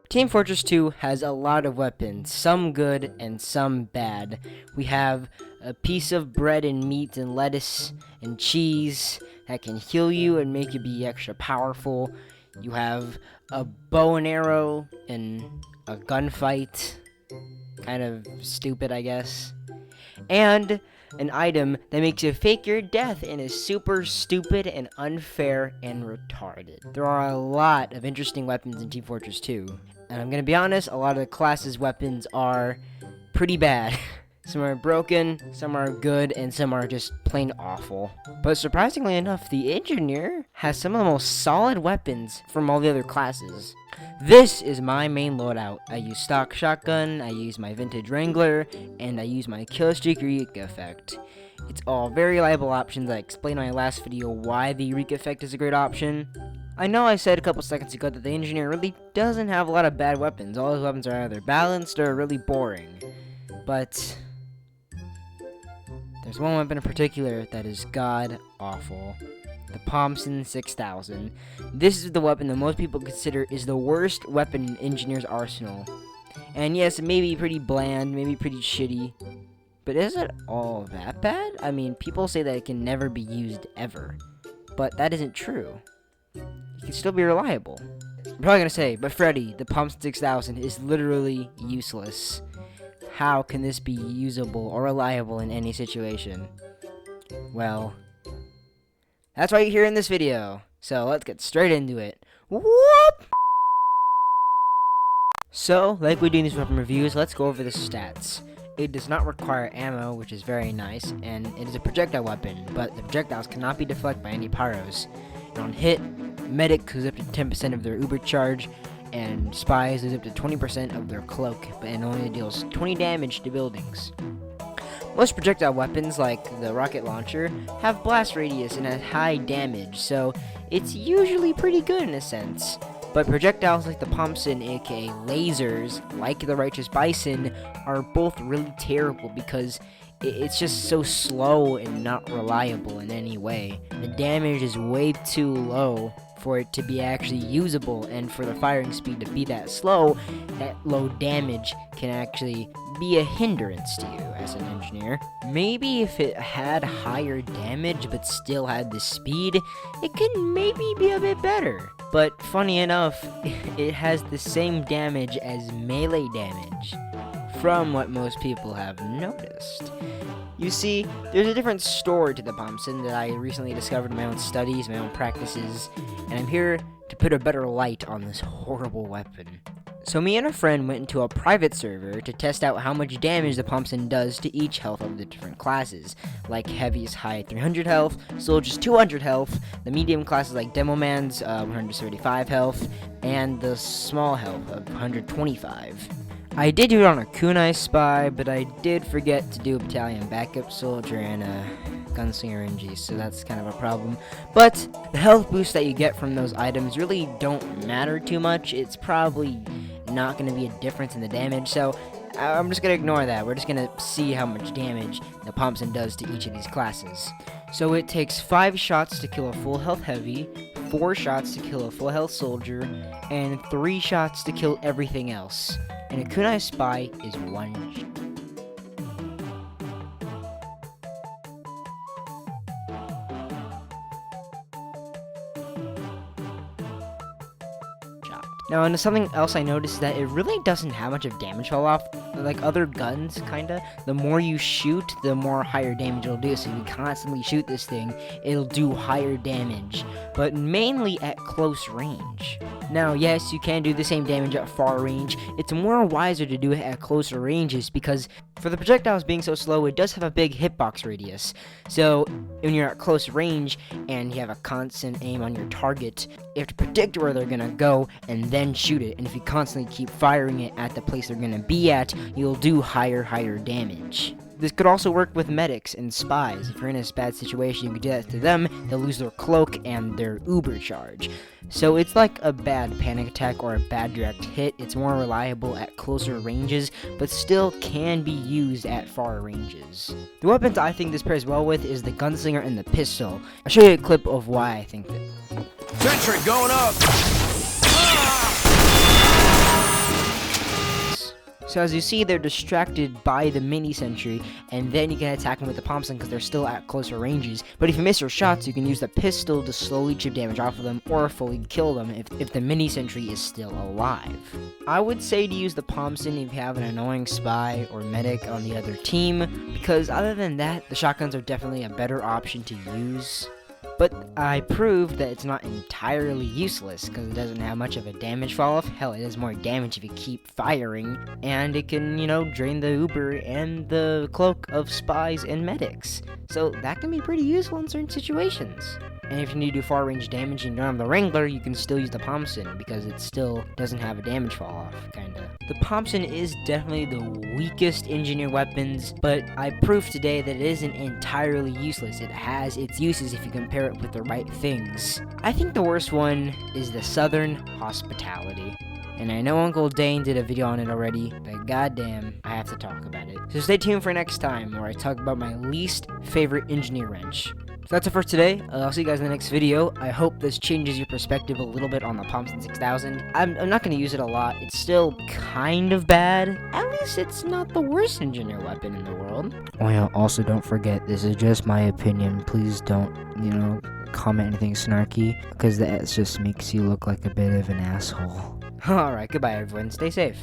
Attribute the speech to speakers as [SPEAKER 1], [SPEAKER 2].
[SPEAKER 1] Team Fortress 2 has a lot of weapons, some good and some bad. We have a piece of bread and meat and lettuce and cheese that can heal you and make you be extra powerful. You have a bow and arrow and a gunfight. Kind of stupid, I guess. And an item that makes you fake your death and is super stupid and unfair and retarded. There are a lot of interesting weapons in Team Fortress 2. And I'm gonna be honest, a lot of the class's weapons are pretty bad. Some are broken, some are good, and some are just plain awful. But surprisingly enough, the engineer has some of the most solid weapons from all the other classes. This is my main loadout. I use stock shotgun, I use my vintage Wrangler, and I use my killstreak Eureka effect. It's all very reliable options. I explained in my last video why the Eureka effect is a great option. I know I said a couple seconds ago that the engineer really doesn't have a lot of bad weapons. All his weapons are either balanced or really boring. But there's one weapon in particular that is god-awful. The Pomson 6000. This is the weapon that most people consider is the worst weapon in Engineer's arsenal. And yes, it may be pretty bland, maybe pretty shitty, but is it all that bad? I mean, people say that it can never be used ever, but that isn't true. It can still be reliable. I'm probably gonna say, but Freddy, the Pomson 6000 is literally useless. How can this be usable or reliable in any situation? Well, that's why you're here in this video. So let's get straight into it. Whoop! So, like we do in these weapon reviews, let's go over the stats. It does not require ammo, which is very nice, and it is a projectile weapon, but the projectiles cannot be deflected by any pyros. And on hit, medic goes up to 10% of their uber charge, and spies lose up to 20% of their cloak, and only deals 20 damage to buildings. Most projectile weapons, like the rocket launcher, have blast radius and a high damage, so it's usually pretty good in a sense. But projectiles like the Pomson, aka lasers, like the Righteous Bison, are both really terrible because it's just so slow and not reliable in any way. The damage is way too low for it to be actually usable, and for the firing speed to be that slow, that low damage can actually be a hindrance to you as an engineer. Maybe if it had higher damage but still had the speed, it could maybe be a bit better. But funny enough, it has the same damage as melee damage, from what most people have noticed. You see, there's a different story to the Pomson that I recently discovered in my own studies, my own practices, and I'm here to put a better light on this horrible weapon. So me and a friend went into a private server to test out how much damage the Pomson does to each health of the different classes, like Heavy is high at 300 health, Soldier's 200 health, the medium classes like Demoman's 175 health, and the small health of 125. I did do it on a kunai spy, but I did forget to do a battalion backup soldier and a gunslinger NG, so that's kind of a problem. But the health boosts that you get from those items really don't matter too much. It's probably not going to be a difference in the damage, so I'm just going to ignore that. We're just going to see how much damage the Pomson does to each of these classes. So it takes 5 shots to kill a full health heavy, 4 shots to kill a full health soldier, and 3 shots to kill everything else. And a kunai spy is 1 shot. Now, and something else I noticed is that it really doesn't have much of damage fall off. Like other guns, kinda. The more you shoot, the more higher damage it'll do. So if you constantly shoot this thing, it'll do higher damage. But mainly at close range. Now, yes, you can do the same damage at far range. It's more wiser to do it at closer ranges because for the projectiles being so slow, it does have a big hitbox radius. So when you're at close range and you have a constant aim on your target, you have to predict where they're gonna go and then shoot it. And if you constantly keep firing it at the place they're gonna be at, you'll do higher damage. This could also work with medics and spies. If you're in a bad situation, you can do that to them, they'll lose their cloak and their uber charge. So it's like a bad panic attack or a bad direct hit. It's more reliable at closer ranges, but still can be used at far ranges. The weapons I think this pairs well with is the gunslinger and the pistol. I'll show you a clip of why I think that.
[SPEAKER 2] Sentry going up!
[SPEAKER 1] So as you see, they're distracted by the mini sentry, and then you can attack them with the Pomson because they're still at closer ranges. But if you miss your shots, you can use the pistol to slowly chip damage off of them or fully kill them if the mini sentry is still alive. I would say to use the Pomson if you have an annoying spy or medic on the other team, because other than that, the shotguns are definitely a better option to use. But I proved that it's not entirely useless, because it doesn't have much of a damage fall off. Hell, it does more damage if you keep firing, and it can, drain the Uber and the cloak of spies and medics. So that can be pretty useful in certain situations. And if you need to do far range damage and you don't have the Wrangler, you can still use the Pomson, because it still doesn't have a damage fall off, kinda. The Pomson is definitely the weakest engineer weapons, but I proved today that it isn't entirely useless. It has its uses if you compare it with the right things. I think the worst one is the Southern Hospitality. And I know Uncle Dane did a video on it already, but goddamn, I have to talk about it. So stay tuned for next time, where I talk about my least favorite engineer wrench. So that's it for today. I'll see you guys in the next video. I hope this changes your perspective a little bit on the Pomson 6000. I'm not going to use it a lot. It's still kind of bad. At least it's not the worst engineer weapon in the world. Oh yeah, also don't forget, this is just my opinion. Please don't, comment anything snarky, because that just makes you look like a bit of an asshole. Alright, goodbye everyone. Stay safe.